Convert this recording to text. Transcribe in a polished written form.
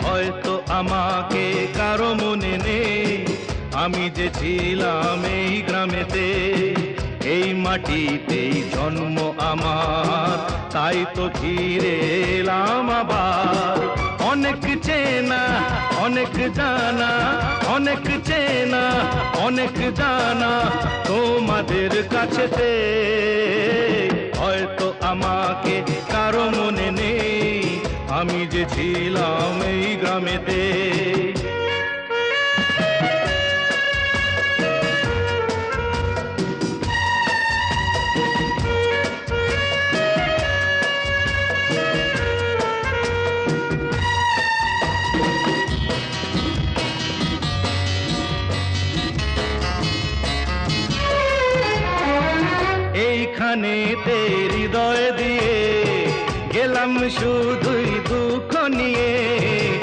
হয়তো আমাকে কারো মনে নেই, আমি যে ছিলাম এই গ্রামেতে। এই মাটিতেই জন্ম আমার, তাই তো ফিরে এলাম আবার। অনেক চেনা অনেক জানা, অনেক চেনা অনেক জানা তোমাদের কাছেতে। হয়তো আমাকে কারো মনে নেই, আমি যে ছিলাম এই গ্রামেতে। এইখানেতে হৃদয় দিয়ে গেলাম শুধুই দুঃখ নিয়ে।